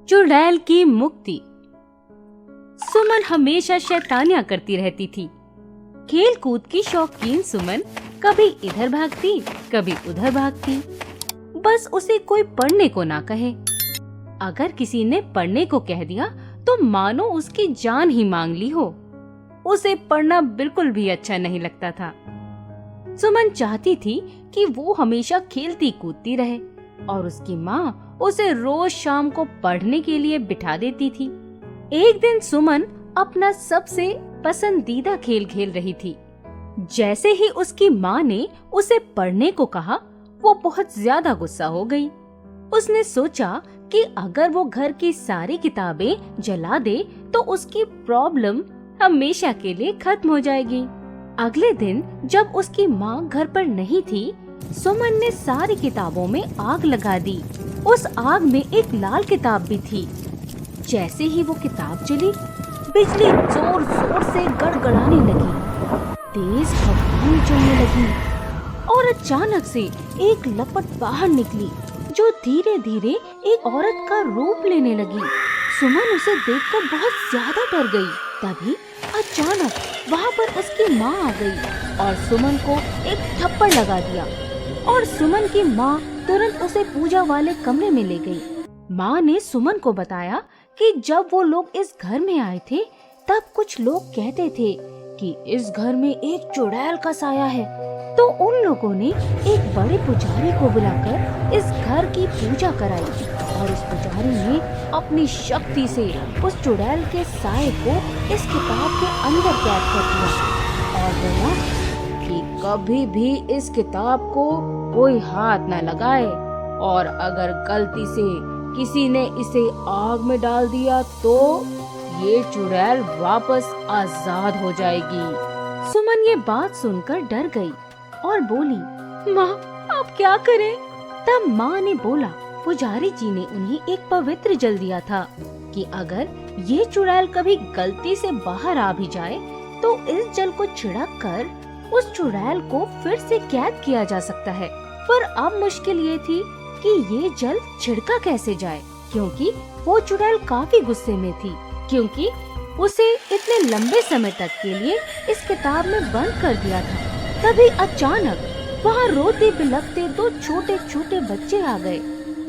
चुड़ैल की मुक्ति। सुमन हमेशा शैतानियां करती रहती थी। खेल कूद की शौकीन सुमन कभी इधर भागती, कभी उधर भागती। बस उसे कोई पढ़ने को ना कहे। अगर किसी ने पढ़ने को कह दिया तो मानो उसकी जान ही मांग ली हो। उसे पढ़ना बिल्कुल भी अच्छा नहीं लगता था। सुमन चाहती थी कि वो हमेशा खेलती कूदती रहे और उसकी माँ उसे रोज शाम को पढ़ने के लिए बिठा देती थी। एक दिन सुमन अपना सबसे पसंदीदा खेल खेल रही थी। जैसे ही उसकी माँ ने उसे पढ़ने को कहा, वो बहुत ज्यादा गुस्सा हो गई। उसने सोचा कि अगर वो घर की सारी किताबें जला दे तो उसकी प्रॉब्लम हमेशा के लिए खत्म हो जाएगी। अगले दिन जब उसकी माँ घर पर नहीं थी, सुमन ने सारी किताबों में आग लगा दी। उस आग में एक लाल किताब भी थी। जैसे ही वो किताब जली, बिजली जोर जोर से गड़गड़ाने लगी, तेज हवाएं चलने लगी और अचानक से एक लपट बाहर निकली जो धीरे धीरे एक औरत का रूप लेने लगी। सुमन उसे देखकर बहुत ज्यादा डर गई। तभी अचानक वहाँ पर उसकी माँ आ गई और सुमन को एक थप्पड़ लगा दिया और सुमन की माँ तुरंत उसे पूजा वाले कमरे में ले गई। माँ ने सुमन को बताया कि जब वो लोग इस घर में आए थे तब कुछ लोग कहते थे कि इस घर में एक चुड़ैल का साया है। तो उन लोगों ने एक बड़े पुजारी को बुलाकर इस घर की पूजा कराई और इस पुजारी ने अपनी शक्ति से उस चुड़ैल के साये को इस किताब के अंदर कैद कर दिया और बोला कि कभी भी इस किताब को कोई हाथ न लगाए और अगर गलती से किसी ने इसे आग में डाल दिया तो ये चुड़ैल वापस आजाद हो जाएगी। सुमन ये बात सुनकर डर गई और बोली, माँ आप क्या करें? तब माँ ने बोला, पुजारी जी ने उन्हें एक पवित्र जल दिया था कि अगर ये चुड़ैल कभी गलती से बाहर आ भी जाए तो इस जल को छिड़क कर उस चुड़ैल को फिर से कैद किया जा सकता है। पर अब मुश्किल ये थी कि ये जल छिड़का कैसे जाए, क्योंकि वो चुड़ैल काफी गुस्से में थी, क्योंकि उसे इतने लंबे समय तक के लिए इस किताब में बंद कर दिया था। तभी अचानक वहाँ रोते बिलखते दो छोटे छोटे बच्चे आ गए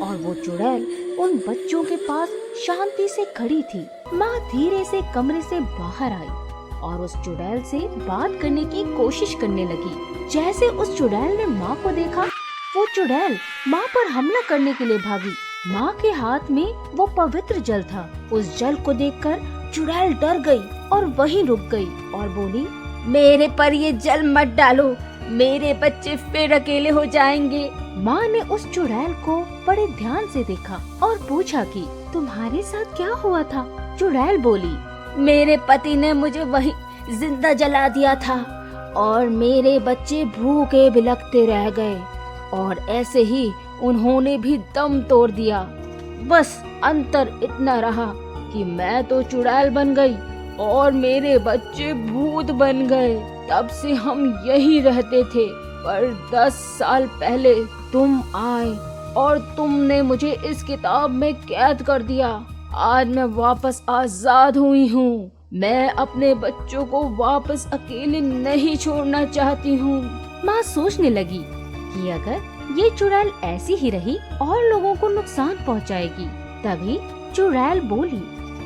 और वो चुड़ैल उन बच्चों के पास शांति से खड़ी थी। माँ धीरे से कमरे से बाहर आई और उस चुड़ैल से बात करने की कोशिश करने लगी। जैसे उस चुड़ैल ने माँ को देखा, वो चुड़ैल माँ पर हमला करने के लिए भागी। माँ के हाथ में वो पवित्र जल था। उस जल को देखकर चुड़ैल डर गई और वहीं रुक गई और बोली, मेरे पर ये जल मत डालो, मेरे बच्चे फिर अकेले हो जाएंगे। माँ ने उस चुड़ैल को बड़े ध्यान से देखा और पूछा कि तुम्हारे साथ क्या हुआ था? चुड़ैल बोली, मेरे पति ने मुझे वहीं जिंदा जला दिया था और मेरे बच्चे भूखे बिलखते रह गए और ऐसे ही उन्होंने भी दम तोड़ दिया। बस अंतर इतना रहा कि मैं तो चुड़ैल बन गई और मेरे बच्चे भूत बन गए। तब से हम यही रहते थे, पर 10 साल पहले तुम आए और तुमने मुझे इस किताब में कैद कर दिया। आज मैं वापस आजाद हुई हूँ। मैं अपने बच्चों को वापस अकेले नहीं छोड़ना चाहती हूँ। माँ सोचने लगी कि अगर ये चुड़ैल ऐसी ही रही और लोगों को नुकसान पहुँचाएगी। तभी चुड़ैल बोली,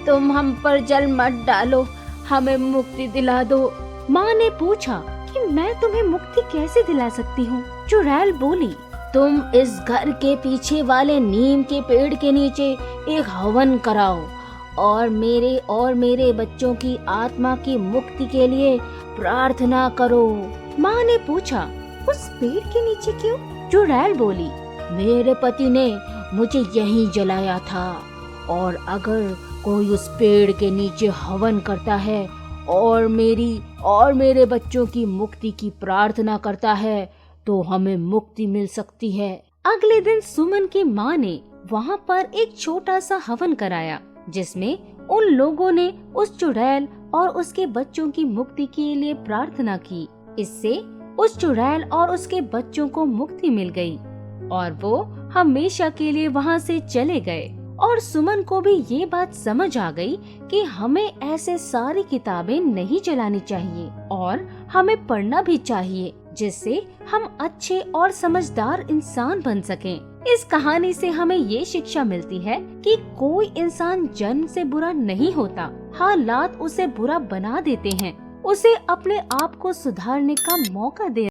तुम हम पर जल मत डालो, हमें मुक्ति दिला दो। माँ ने पूछा कि मैं तुम्हें मुक्ति कैसे दिला सकती हूँ? चुड़ैल बोली, तुम इस घर के पीछे वाले नीम के पेड़ के नीचे एक हवन कराओ और मेरे बच्चों की आत्मा की मुक्ति के लिए प्रार्थना करो। माँ ने पूछा, उस पेड़ के नीचे क्यों? चुड़ैल बोली, मेरे पति ने मुझे यहीं जलाया था और अगर कोई उस पेड़ के नीचे हवन करता है और मेरे बच्चों की मुक्ति की प्रार्थना करता है तो हमें मुक्ति मिल सकती है। अगले दिन सुमन की माँ ने वहाँ पर एक छोटा सा हवन कराया, जिसमें उन लोगों ने उस चुड़ैल और उसके बच्चों की मुक्ति के लिए प्रार्थना की। इससे उस चुड़ैल और उसके बच्चों को मुक्ति मिल गई और वो हमेशा के लिए वहाँ से चले गए और सुमन को भी ये बात समझ आ गई कि हमें ऐसे सारी किताबें नहीं चलानी चाहिए और हमें पढ़ना भी चाहिए, जिससे हम अच्छे और समझदार इंसान बन सकें। इस कहानी से हमें ये शिक्षा मिलती है कि कोई इंसान जन्म से बुरा नहीं होता, हालात उसे बुरा बना देते हैं। उसे अपने आप को सुधारने का मौका दे